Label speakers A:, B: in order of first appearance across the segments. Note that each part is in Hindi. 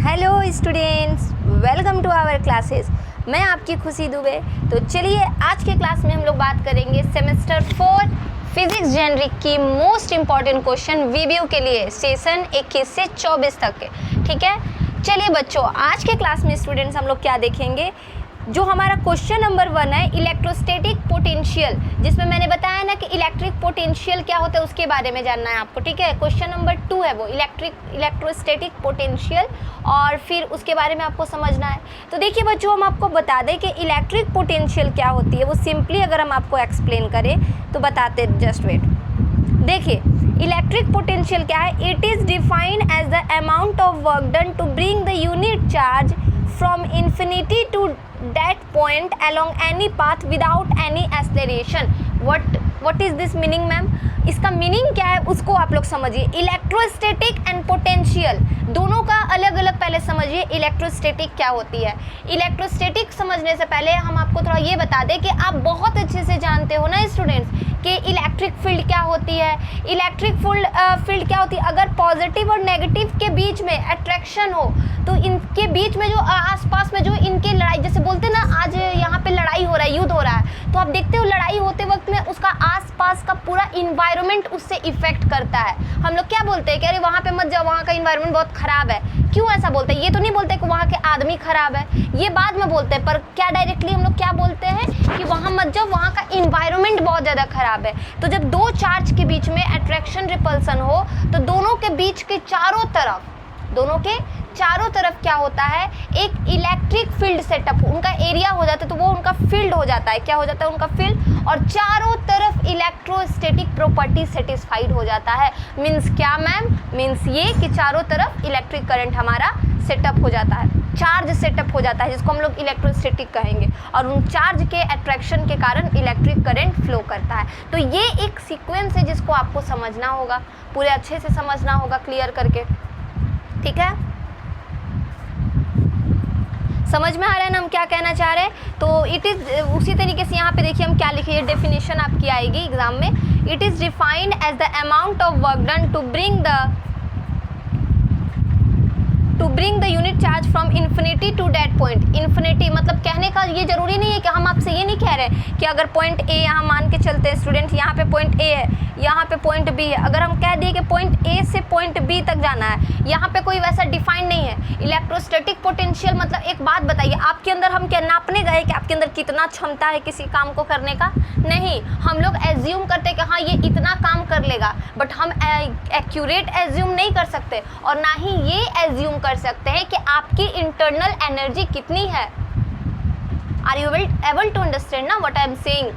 A: Hello students, welcome to our classes. मैं आपकी खुशी दुबे। तो चलिए आज के क्लास में हम लोग बात करेंगे सेमेस्टर 4 फिजिक्स जेनरिक की मोस्ट इम्पॉर्टेंट क्वेश्चन वीडियो के लिए सेशन 21 से 24 तक के। ठीक है, चलिए बच्चों, आज के क्लास में स्टूडेंट्स हम लोग क्या देखेंगे। जो हमारा क्वेश्चन नंबर 1 है इलेक्ट्रोस्टैटिक पोटेंशियल, जिसमें मैंने बताया ना कि इलेक्ट्रिक पोटेंशियल क्या होता है उसके बारे में जानना है आपको। ठीक है, क्वेश्चन नंबर 2 है वो इलेक्ट्रोस्टैटिक पोटेंशियल, और फिर उसके बारे में आपको समझना है। तो देखिए बच्चों, हम आपको बता दें कि इलेक्ट्रिक पोटेंशियल क्या होती है। वो सिंपली अगर हम आपको एक्सप्लेन करें तो बताते, जस्ट वेट। देखिए इलेक्ट्रिक पोटेंशियल क्या है। It is defined as the amount of work done to bring the unit charge from infinity to that point along any path without any acceleration. what is this meaning ma'am? इसका मीनिंग क्या है उसको आप लोग समझिए। इलेक्ट्रोस्टैटिक एंड पोटेंशियल दोनों का अलग अलग पहले समझिए। इलेक्ट्रोस्टैटिक क्या होती है। इलेक्ट्रोस्टैटिक समझने से पहले हम आपको थोड़ा ये बता दें कि आप बहुत अच्छे से जानते हो ना स्टूडेंट्स कि इलेक्ट्रिक फील्ड क्या होती है। इलेक्ट्रिक फील्ड क्या होती है, अगर पॉजिटिव और नेगेटिव के बीच में अट्रैक्शन हो तो इनके बीच में जो आसपास में जो इनके लड़ाई, जैसे बोलते हैं ना आज यहाँ पे लड़ाई हो रहा है, युद्ध हो रहा है, तो आप देखते हो लड़ाई होते वक्त में उसका आसपास का पूरा इन्वायरमेंट उससे इफेक्ट करता है। हम लोग क्या बोलते हैं कि अरे वहाँ पे मत जाओ, वहाँ का इन्वायरमेंट बहुत खराब है। क्यों ऐसा बोलते हैं? ये तो नहीं बोलते कि वहाँ के आदमी खराब है, ये बाद में बोलते हैं, पर क्या डायरेक्टली हम लोग क्या बोलते हैं कि वहाँ मत जाओ, वहाँ का इन्वायरमेंट बहुत ज़्यादा खराब है। तो जब दो चार्ज के बीच में अट्रैक्शन रिपल्सन हो तो दोनों के बीच के चारों तरफ क्या होता है, एक इलेक्ट्रिक फील्ड सेटअप, उनका एरिया हो जाता है, तो वो उनका फील्ड हो जाता है। क्या हो जाता है? उनका फील्ड। और चारों तरफ इलेक्ट्रोस्टैटिक प्रॉपर्टी सेटिस्फाइड हो जाता है। मीन्स क्या मैम? मीन्स ये कि चारों तरफ इलेक्ट्रिक करंट हमारा सेटअप हो जाता है, चार्ज सेटअप हो जाता है, जिसको हम लोग इलेक्ट्रोस्टैटिक कहेंगे। और उन चार्ज के अट्रैक्शन के कारण इलेक्ट्रिक करंट फ्लो करता है। तो ये एक सीक्वेंस है जिसको आपको समझना होगा, पूरे अच्छे से समझना होगा क्लियर करके। ठीक है, समझ में आ रहा है ना हम क्या कहना चाह रहे हैं। तो इट इज़ उसी तरीके से यहाँ पे देखिए हम क्या लिखे, ये डेफिनेशन आपकी आएगी एग्जाम में। It is defined as the amount of work done to bring the unit charge from infinity to that point. Infinity मतलब कहने का ये जरूरी नहीं है कि हम आपसे ये नहीं कह रहे हैं कि अगर पॉइंट ए यहाँ मान के चलते हैं स्टूडेंट, यहाँ पे पॉइंट ए है, यहाँ पे पॉइंट बी है, अगर हम कह दिए कि पॉइंट ए से पॉइंट बी तक जाना है, यहाँ पे कोई वैसा डिफाइन नहीं है। इलेक्ट्रोस्टैटिक पोटेंशियल मतलब एक बात बताइए, आपके अंदर हम क्या नापने गए कि आपके अंदर कितना क्षमता है किसी काम को करने का? नहीं, हम लोग एज्यूम करते हैं कि हाँ ये इतना काम कर लेगा, बट हम एक्यूरेट एज्यूम नहीं कर सकते, और ना ही ये एज्यूम कर सकते हैं कि आपकी इंटरनल एनर्जी कितनी है। Are you able to understand ना व्हाट आई एम सेइंग?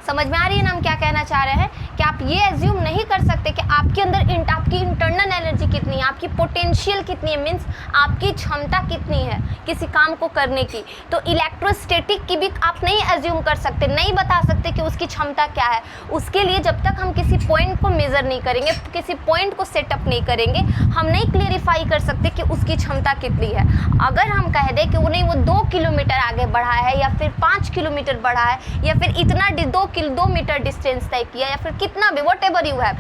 A: समझ में आ रही है ना हम क्या कहना चाह रहे हैं? कि आप ये एज्यूम नहीं कर सकते कि आपके अंदर आपकी इंटरनल एनर्जी कितनी है, आपकी पोटेंशियल कितनी है, मीन्स आपकी क्षमता कितनी है किसी काम को करने की। तो इलेक्ट्रोस्टैटिक की भी आप नहीं एज्यूम कर सकते, नहीं बता सकते कि उसकी क्षमता क्या है। उसके लिए जब तक हम किसी पॉइंट को मेज़र नहीं करेंगे, किसी पॉइंट को सेटअप नहीं करेंगे, हम नहीं क्लियरिफाई कर सकते कि उसकी क्षमता कितनी है। अगर हम कह दें कि वो नहीं, वो 2 किलोमीटर आगे बढ़ा है, या फिर 5 किलोमीटर बढ़ा है, या फिर इतना 2 मीटर डिस्टेंस तय किया, या फिर कितना भी वॉट एवर यू हैव,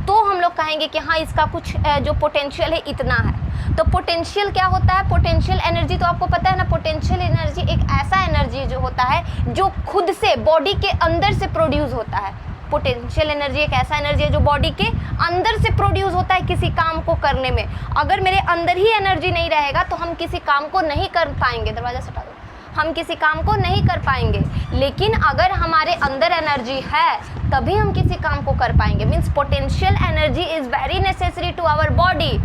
A: तो हम लोग कहेंगे कि हाँ इसका कुछ जो पोटेंशियल है इतना है। तो पोटेंशियल क्या होता है? पोटेंशियल एनर्जी तो आपको पता है ना, पोटेंशियल एनर्जी एक ऐसा एनर्जी जो होता है जो खुद से बॉडी के अंदर से प्रोड्यूस होता है। पोटेंशियल एनर्जी एक ऐसा एनर्जी है जो बॉडी के अंदर से प्रोड्यूस होता है किसी काम को करने में। अगर मेरे अंदर ही एनर्जी नहीं रहेगा तो हम किसी काम को नहीं कर पाएंगे। दरवाजा सटा दो। हम किसी काम को नहीं कर पाएंगे। लेकिन अगर हमारे अंदर एनर्जी है तभी हम किसी काम को कर पाएंगे। Means potential energy is very necessary to our body,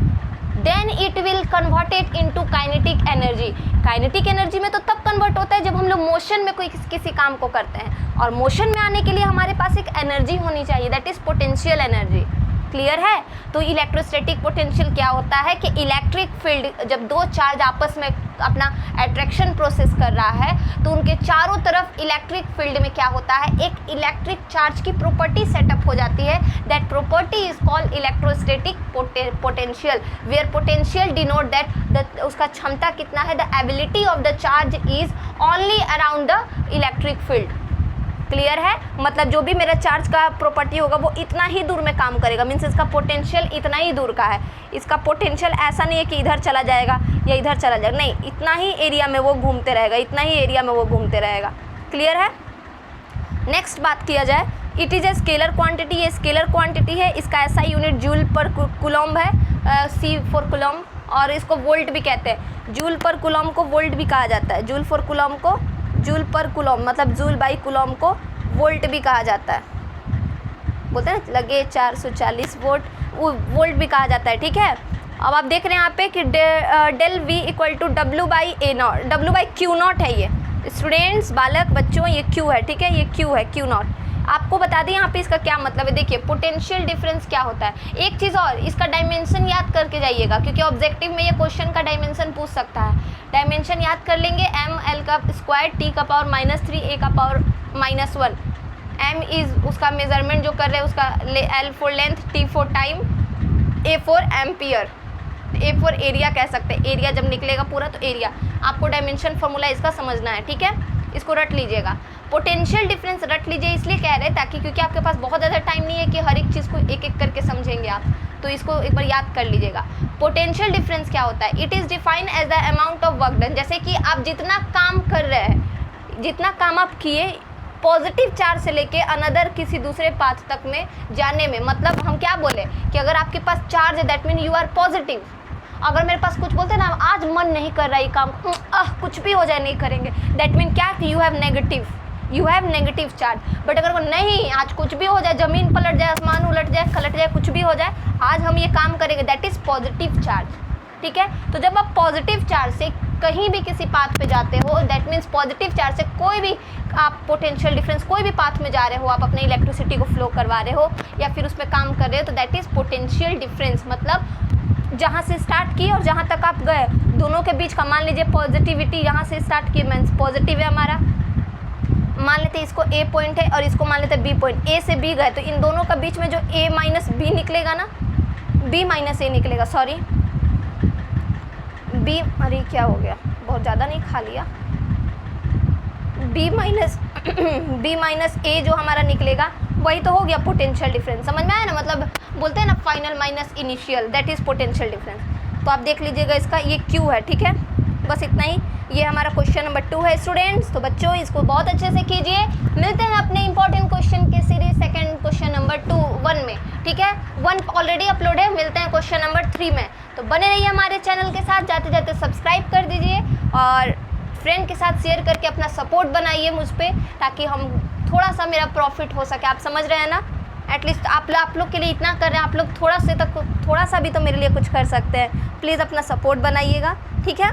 A: then it will converted into kinetic energy. Kinetic energy में तो तब कन्वर्ट होता है जब हम लोग मोशन में कोई किसी काम को करते हैं, और मोशन में आने के लिए हमारे पास एक एनर्जी होनी चाहिए, that is potential energy. Clear है? तो इलेक्ट्रोस्टैटिक पोटेंशियल क्या होता है कि इलेक्ट्रिक फील्ड जब दो चार्ज आपस में अपना अट्रैक्शन प्रोसेस कर रहा है तो उनके चारों तरफ इलेक्ट्रिक फील्ड में क्या होता है, एक इलेक्ट्रिक चार्ज की प्रॉपर्टी सेटअप हो जाती है। That property is called electrostatic potential, where potential denote that उसका क्षमता कितना है, the ability of the charge is only around the electric field. Clear है? मतलब जो भी मेरा चार्ज का प्रॉपर्टी होगा वो इतना ही दूर में काम करेगा, मीन्स इसका पोटेंशियल इतना ही दूर का है। इसका पोटेंशियल ऐसा नहीं है कि इधर चला जाएगा या इधर चला जाएगा, नहीं, इतना ही एरिया में वो घूमते रहेगा, इतना ही एरिया में वो घूमते रहेगा। क्लियर है? नेक्स्ट बात किया जाए, it is a scalar quantity, ये स्केलर क्वांटिटी है, इसका ऐसा यूनिट जूल पर कूलम्ब है, सी फॉर कूलम्ब, और इसको वोल्ट भी कहते हैं। जूल पर कूलम्ब को वोल्ट भी कहा जाता है, जूल फॉर कूलम्ब को जूल पर कूलम्ब मतलब जूल बाई कूलम्ब को वोल्ट भी कहा जाता है, बोलते हैं ना लगे 440 वोल्ट भी कहा जाता है। ठीक है, अब आप देख रहे हैं यहाँ पे कि del V equal to W by A naught, W by q naught है ये स्टूडेंट्स, बालक बच्चों, ये क्यू है। ठीक है, ये क्यू है, क्यू नॉट। आपको बता दें यहाँ पे इसका क्या मतलब है। देखिए पोटेंशियल डिफरेंस क्या होता है। एक चीज़ और, इसका डायमेंशन याद करके जाइएगा, क्योंकि ऑब्जेक्टिव में ये क्वेश्चन का डायमेंशन पूछ सकता है। डायमेंशन याद कर लेंगे, एम एल का स्क्वायर, टी का पावर -3, ए का पावर -1। एम इज़ उसका मेजरमेंट जो कर रहे हैं उसका, L for length, T for time, A for ampere, A for area कह सकते हैं। एरिया जब निकलेगा पूरा तो एरिया। आपको डायमेंशन फॉर्मूला इसका समझना है। ठीक है, इसको रट लीजिएगा। पोटेंशियल डिफरेंस रट लीजिए, इसलिए कह रहे हैं ताकि, क्योंकि आपके पास बहुत ज़्यादा टाइम नहीं है कि हर एक चीज़ को एक एक करके समझेंगे आप, तो इसको एक बार याद कर लीजिएगा। पोटेंशियल डिफरेंस क्या होता है? It is defined as the amount of work done. जैसे कि आप जितना काम कर रहे हैं, जितना काम आप किए पॉजिटिव चार्ज से लेके अनदर किसी दूसरे पाथ तक में जाने में, मतलब हम क्या बोले कि अगर आपके पास चार्ज है that mean you are positive. अगर मेरे पास कुछ बोलते हैं ना, आज मन नहीं कर रहा है काम, कुछ भी हो जाए नहीं करेंगे, दैट मीन क्या कि you have negative charge. But अगर वो नहीं, आज कुछ भी हो जाए, ज़मीन पलट जाए, आसमान उलट जाए, खलट जाए, कुछ भी हो जाए, आज हम ये काम करेंगे, दैट इज़ पॉजिटिव चार्ज। ठीक है, तो जब आप पॉजिटिव चार्ज से कहीं भी किसी पाथ पे जाते हो, दैट मीन्स पॉजिटिव चार्ज से कोई भी आप पोटेंशियल डिफरेंस कोई भी पाथ में जा रहे हो, आप अपने इलेक्ट्रिसिटी को फ्लो करवा रहे हो या फिर उसमें काम कर रहे हो, तो दैट इज़ पोटेंशियल डिफरेंस। मतलब जहाँ से स्टार्ट किए और जहाँ तक आप गए, दोनों के बीच का, मान लीजिए पॉजिटिविटी यहाँ से स्टार्ट किए, मीन्स पॉजिटिव है हमारा, मान लेते हैं इसको ए पॉइंट है और इसको मान लेते हैं बी पॉइंट। ए से बी गए तो इन दोनों का बीच में जो ए माइनस बी निकलेगा ना, बी माइनस ए निकलेगा, सॉरी बी, अरे क्या हो गया, बहुत ज़्यादा नहीं खा लिया, बी माइनस ए जो हमारा निकलेगा वही तो हो गया पोटेंशियल डिफरेंस। समझ में आया ना? मतलब बोलते हैं ना final minus initial, that is potential difference. तो आप देख लीजिएगा इसका, ये क्यू है। ठीक है, बस इतना ही। ये हमारा क्वेश्चन नंबर 2 है स्टूडेंट्स। तो बच्चों इसको बहुत अच्छे से कीजिए। मिलते हैं अपने इंपॉर्टेंट क्वेश्चन के सीरीज सेकंड क्वेश्चन नंबर 1 में। ठीक है, 1 ऑलरेडी अपलोड है, मिलते हैं क्वेश्चन नंबर 3 में। तो बने रहिए हमारे चैनल के साथ, जाते जाते सब्सक्राइब कर दीजिए और फ्रेंड के साथ शेयर करके अपना सपोर्ट बनाइए मुझ पर, ताकि हम थोड़ा सा मेरा प्रॉफिट हो सके। आप समझ रहे हैं ना? एटलीस्ट आप लोग के लिए इतना कर रहे हैं, आप लोग थोड़ा सा भी तो मेरे लिए कुछ कर सकते हैं। प्लीज़ अपना सपोर्ट बनाइएगा। ठीक है।